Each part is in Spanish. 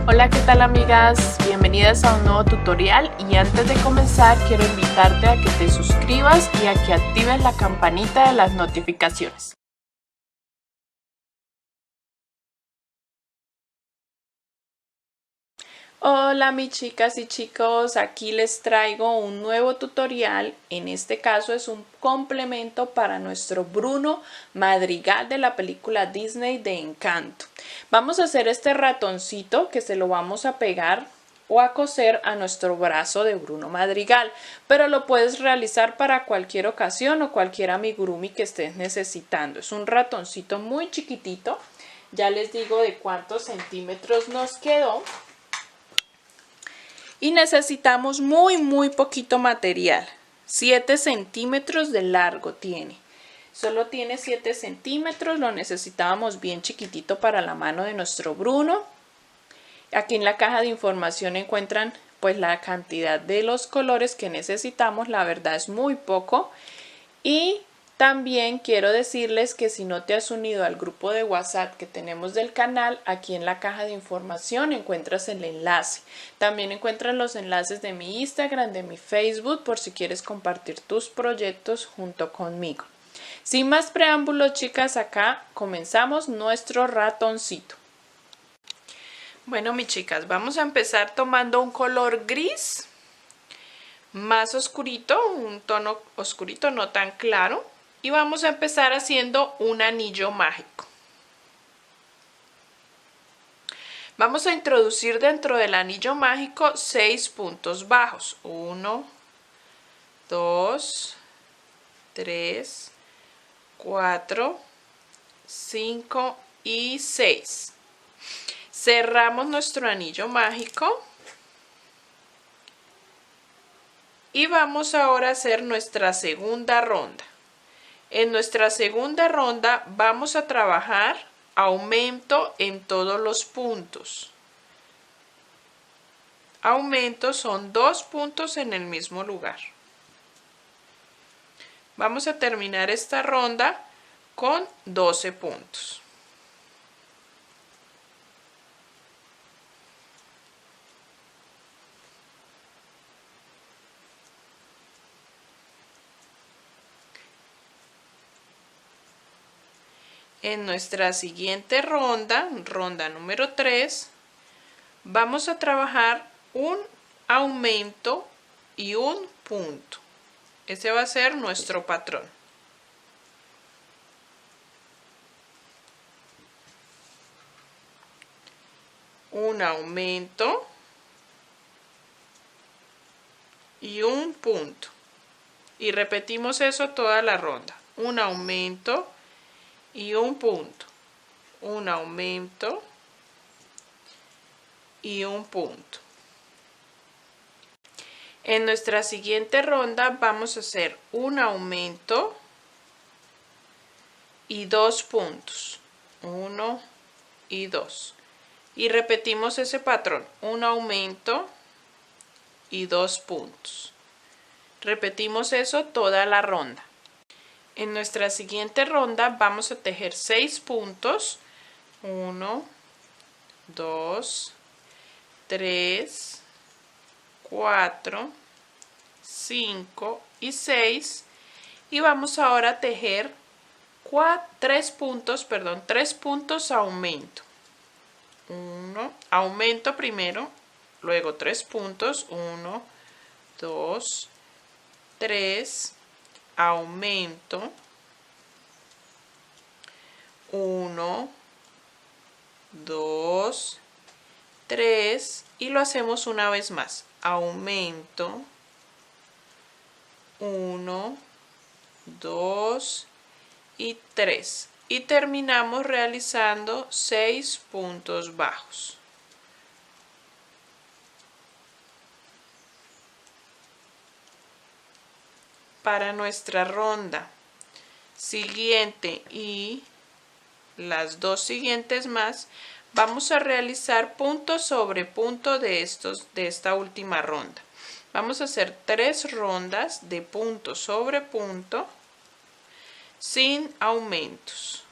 Hola, ¿qué tal amigas? Bienvenidas a un nuevo tutorial y antes de comenzar quiero invitarte a que te suscribas y a que actives la campanita de las notificaciones. Hola mis chicas y chicos, aquí les traigo un nuevo tutorial. En este caso es un complemento para nuestro Bruno Madrigal de la película Disney de Encanto. Vamos a hacer este ratoncito que se lo vamos a pegar o a coser a nuestro brazo de Bruno Madrigal, pero lo puedes realizar para cualquier ocasión o cualquier amigurumi que estés necesitando. Es un ratoncito muy chiquitito, ya les digo de cuántos centímetros nos quedó. Y necesitamos muy poquito material. 7 centímetros de largo tiene. Solo tiene 7 centímetros. Lo necesitábamos bien chiquitito para la mano de nuestro Bruno. Aquí en la caja de información encuentran pues la cantidad de los colores que necesitamos. La verdad es muy poco. Y también quiero decirles que si no te has unido al grupo de WhatsApp que tenemos del canal, aquí en la caja de información encuentras el enlace. También encuentras los enlaces de mi Instagram, de mi Facebook, por si quieres compartir tus proyectos junto conmigo. Sin más preámbulos, chicas, acá comenzamos nuestro ratoncito. Bueno, mis chicas, vamos a empezar tomando un color gris más oscurito, un tono oscurito, no tan claro. Y vamos a empezar haciendo un anillo mágico. Vamos a introducir dentro del anillo mágico 6 puntos bajos. 1, 2, 3, 4, 5 y 6. Cerramos nuestro anillo mágico. Y vamos ahora a hacer nuestra segunda ronda. En nuestra segunda ronda vamos a trabajar aumento en todos los puntos. Aumento son 2 puntos en el mismo lugar. Vamos a terminar esta ronda con 12 puntos. En nuestra siguiente ronda, ronda número 3, vamos a trabajar un aumento y un punto. Ese va a ser nuestro patrón. Un aumento y un punto. Y repetimos eso toda la ronda. Un aumento y un punto, un aumento y un punto. En nuestra siguiente ronda vamos a hacer un aumento y 2 puntos, 1 y 2. Y repetimos ese patrón, un aumento y 2 puntos. Repetimos eso toda la ronda. En nuestra siguiente ronda vamos a tejer 6 puntos. 1, 2, 3, 4, 5 y 6. Y vamos ahora a tejer 3 puntos aumento. 1, aumento primero, luego 3 puntos. 1, 2, 3, aumento, 1, 2, 3 y lo hacemos una vez más. Aumento, 1, 2 y 3. Y terminamos realizando 6 puntos bajos. Para nuestra ronda siguiente y las dos siguientes más, vamos a realizar punto sobre punto de esta última ronda. Vamos a hacer 3 rondas de punto sobre punto sin aumentos.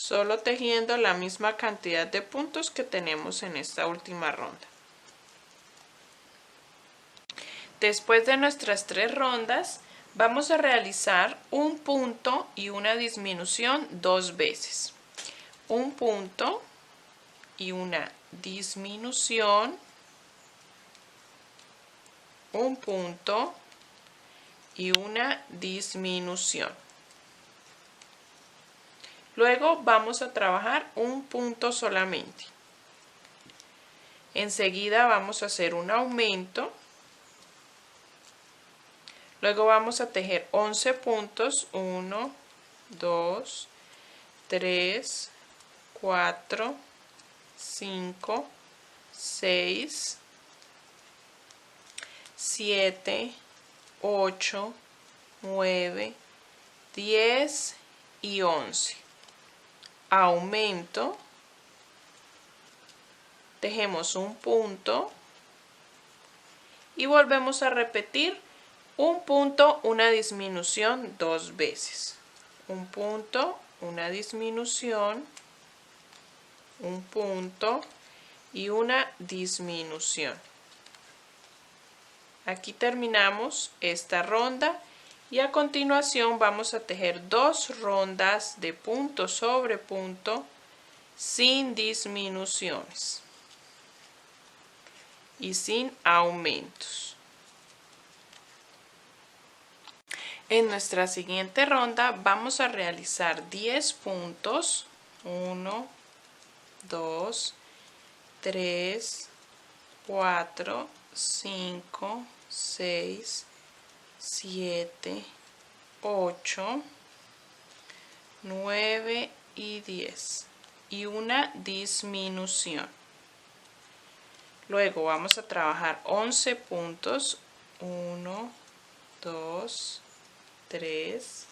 solo tejiendo la misma cantidad de puntos que tenemos en esta última ronda. Después de nuestras 3 rondas, vamos a realizar un punto y una disminución 2 veces. Un punto y una disminución, un punto y una disminución. Luego vamos a trabajar un punto solamente. Enseguida vamos a hacer un aumento. Luego vamos a tejer 11 puntos, 1, 2, 3, 4, 5, 6, 7, 8, 9, 10 y 11. Aumento, tejemos un punto y volvemos a repetir un punto, una disminución 2 veces. Un punto, una disminución, un punto y una disminución. Aquí terminamos esta ronda y a continuación vamos a tejer 2 rondas de punto sobre punto sin disminuciones y sin aumentos. En nuestra siguiente ronda vamos a realizar 10 puntos, 1, 2, 3, 4, 5, 6, 7, 8, 9 y 10 y una disminución. Luego vamos a trabajar 11 puntos, 1, 2, 3,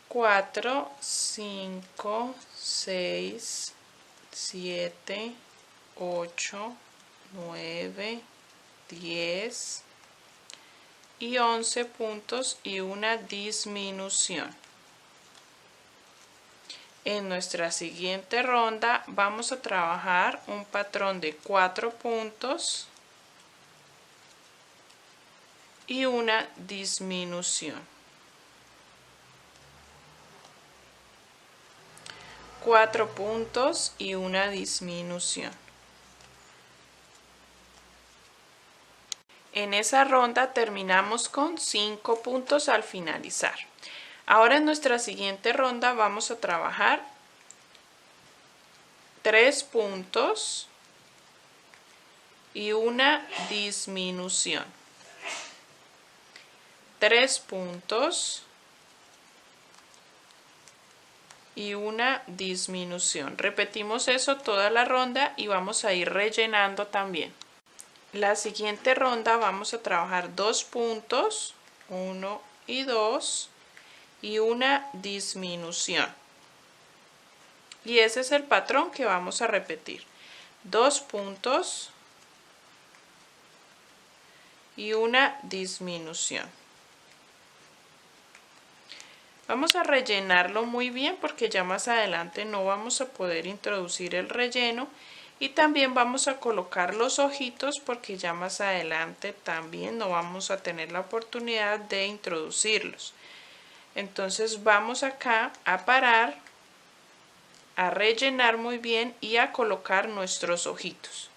4, 5, 6, 7, 8, 9, 10 y 11 puntos y una disminución. En nuestra siguiente ronda vamos a trabajar un patrón de 4 puntos y una disminución. 4 puntos y una disminución. En esa ronda terminamos con 5 puntos al finalizar. Ahora en nuestra siguiente ronda vamos a trabajar 3 puntos y una disminución. 3 puntos y una disminución. Repetimos eso toda la ronda y vamos a ir rellenando también. La siguiente ronda vamos a trabajar 2 puntos, 1 y 2 y una disminución. Y ese es el patrón que vamos a repetir. 2 puntos y una disminución. Vamos a rellenarlo muy bien porque ya más adelante no vamos a poder introducir el relleno y también vamos a colocar los ojitos porque ya más adelante también no vamos a tener la oportunidad de introducirlos. Entonces vamos acá a parar, a rellenar muy bien y a colocar nuestros ojitos.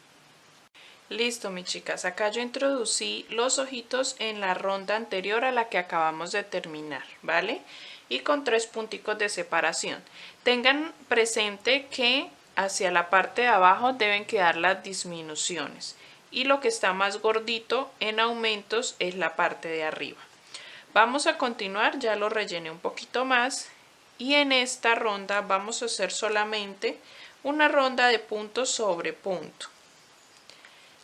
Listo, mis chicas, acá yo introducí los ojitos en la ronda anterior a la que acabamos de terminar, ¿vale? Y con 3 punticos de separación. Tengan presente que hacia la parte de abajo deben quedar las disminuciones y lo que está más gordito en aumentos es la parte de arriba. Vamos a continuar, ya lo rellené un poquito más y en esta ronda vamos a hacer solamente una ronda de punto sobre punto,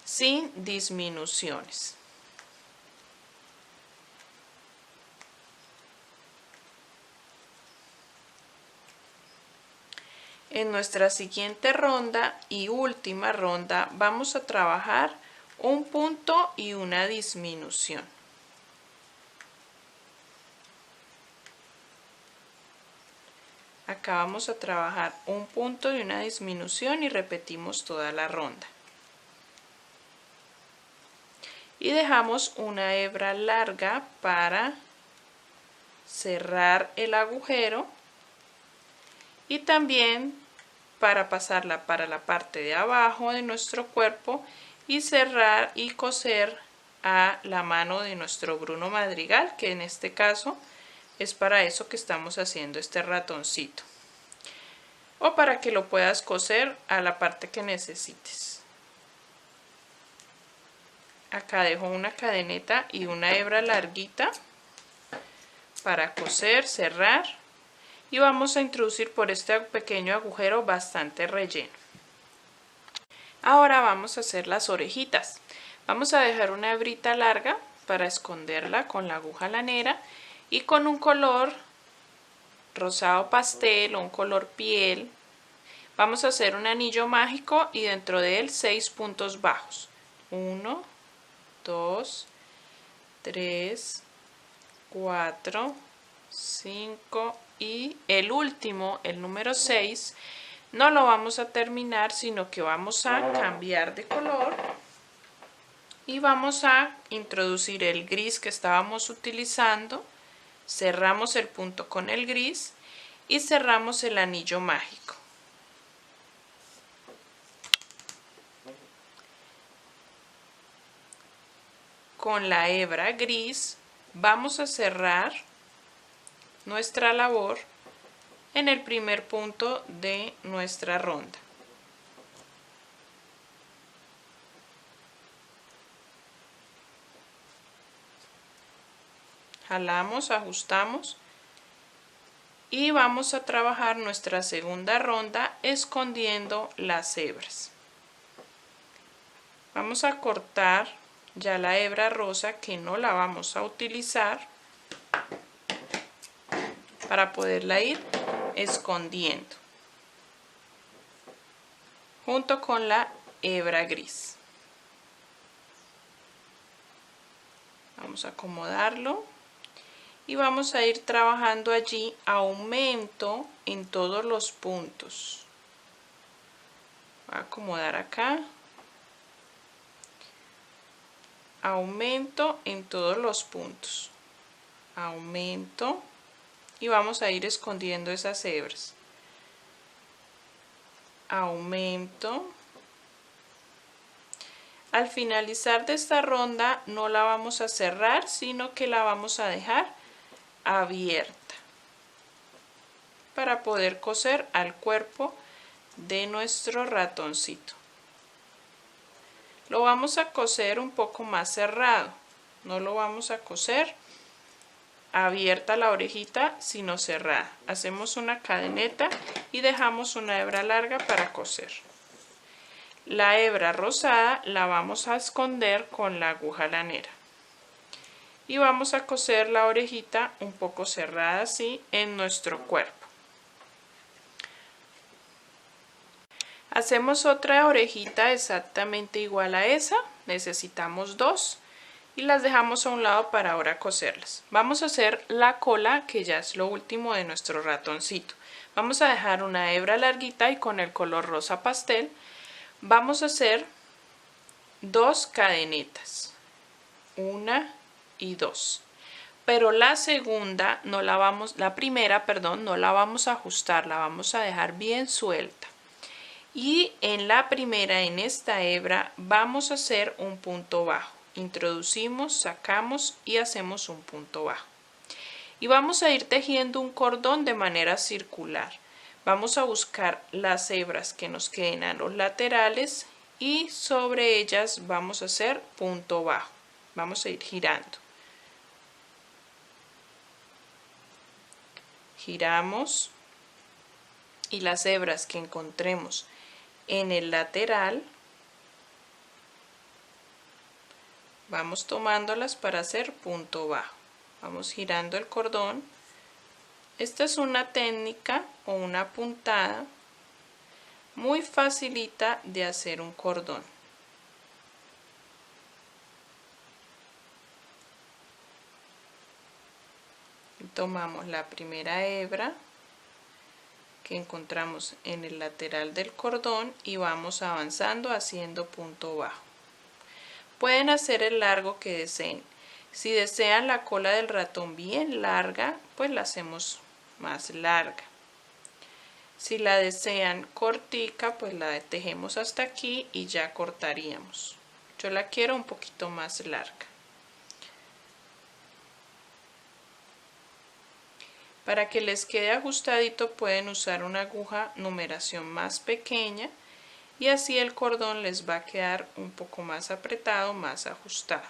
sin disminuciones. En nuestra siguiente ronda y última ronda vamos a trabajar un punto y una disminución. Acá vamos a trabajar un punto y una disminución y repetimos toda la ronda. Y dejamos una hebra larga para cerrar el agujero y también para pasarla para la parte de abajo de nuestro cuerpo y cerrar y coser a la mano de nuestro Bruno Madrigal, que en este caso es para eso que estamos haciendo este ratoncito, o para que lo puedas coser a la parte que necesites. Acá dejo una cadeneta y una hebra larguita para coser, cerrar, y vamos a introducir por este pequeño agujero bastante relleno. Ahora vamos a hacer las orejitas. Vamos a dejar una hebrita larga para esconderla con la aguja lanera y con un color rosado pastel o un color piel vamos a hacer un anillo mágico y dentro de él 6 puntos bajos. 1, 2, 3, 4, 5 y el último, el número 6, no lo vamos a terminar, sino que vamos a cambiar de color y vamos a introducir el gris que estábamos utilizando, cerramos el punto con el gris y cerramos el anillo mágico. Con la hebra gris vamos a cerrar nuestra labor en el primer punto de nuestra ronda. Jalamos, ajustamos y vamos a trabajar nuestra segunda ronda escondiendo las hebras. Vamos a cortar ya la hebra rosa que no la vamos a utilizar para poderla ir escondiendo junto con la hebra gris. Vamos a acomodarlo y vamos a ir trabajando allí aumento en todos los puntos. Voy a acomodar acá, aumento en todos los puntos, aumento, y vamos a ir escondiendo esas hebras. Aumento. Al finalizar de esta ronda no la vamos a cerrar, sino que la vamos a dejar abierta para poder coser al cuerpo de nuestro ratoncito. Lo vamos a coser un poco más cerrado, no lo vamos a coser abierta la orejita, sino cerrada. Hacemos una cadeneta y dejamos una hebra larga para coser. La hebra rosada la vamos a esconder con la aguja lanera y vamos a coser la orejita un poco cerrada así en nuestro cuerpo. Hacemos otra orejita exactamente igual a esa, necesitamos 2 y las dejamos a un lado para ahora coserlas. Vamos a hacer la cola, que ya es lo último de nuestro ratoncito. Vamos a dejar una hebra larguita y con el color rosa pastel vamos a hacer 2 cadenetas, 1 y 2. Pero la segunda no la vamos, la primera, perdón, no la vamos a ajustar, la vamos a dejar bien suelta. Y en la primera, en esta hebra, vamos a hacer un punto bajo. Introducimos, sacamos y hacemos un punto bajo. Y vamos a ir tejiendo un cordón de manera circular. Vamos a buscar las hebras que nos queden a los laterales y sobre ellas vamos a hacer punto bajo. Vamos a ir girando. Giramos y las hebras que encontremos en el lateral vamos tomándolas para hacer punto bajo. Vamos girando el cordón. Esta es una técnica o una puntada muy facilita de hacer un cordón. Tomamos la primera hebra, que encontramos en el lateral del cordón y vamos avanzando haciendo punto bajo. Pueden hacer el largo que deseen. Si desean la cola del ratón bien larga, pues la hacemos más larga. Si la desean cortica, pues la tejemos hasta aquí y ya cortaríamos. Yo la quiero un poquito más larga. Para que les quede ajustadito pueden usar una aguja numeración más pequeña y así el cordón les va a quedar un poco más apretado, más ajustado.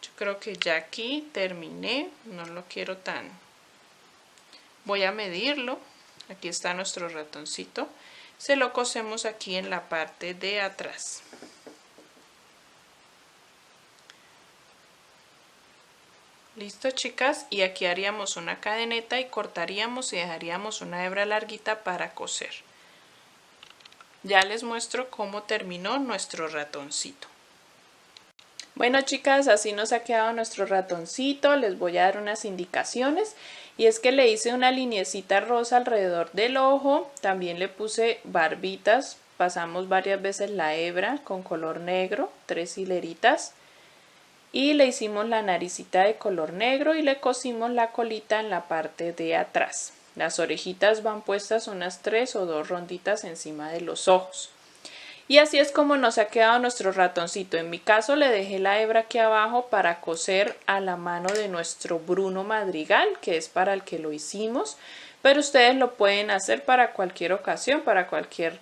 Yo creo que ya aquí terminé, no lo quiero tan. Voy a medirlo, aquí está nuestro ratoncito, se lo cosemos aquí en la parte de atrás. Listo, chicas, y aquí haríamos una cadeneta y cortaríamos y dejaríamos una hebra larguita para coser. Ya les muestro cómo terminó nuestro ratoncito. Bueno, chicas, así nos ha quedado nuestro ratoncito. Les voy a dar unas indicaciones y es que le hice una lineecita rosa alrededor del ojo, también le puse barbitas, pasamos varias veces la hebra con color negro, 3 hileritas. Y le hicimos la naricita de color negro y le cosimos la colita en la parte de atrás. Las orejitas van puestas unas 3 o 2 ronditas encima de los ojos. Y así es como nos ha quedado nuestro ratoncito. En mi caso le dejé la hebra aquí abajo para coser a la mano de nuestro Bruno Madrigal, que es para el que lo hicimos. Pero ustedes lo pueden hacer para cualquier ocasión, para cualquier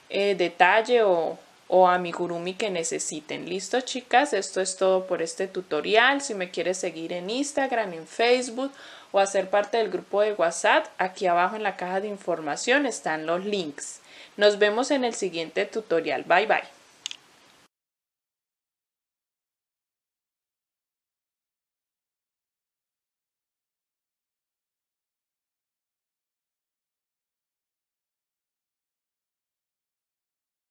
detalle o amigurumi que necesiten. Listo, chicas, esto es todo por este tutorial. Si me quieres seguir en Instagram, en Facebook o hacer parte del grupo de WhatsApp, aquí abajo en la caja de información están los links. Nos vemos en el siguiente tutorial. Bye bye.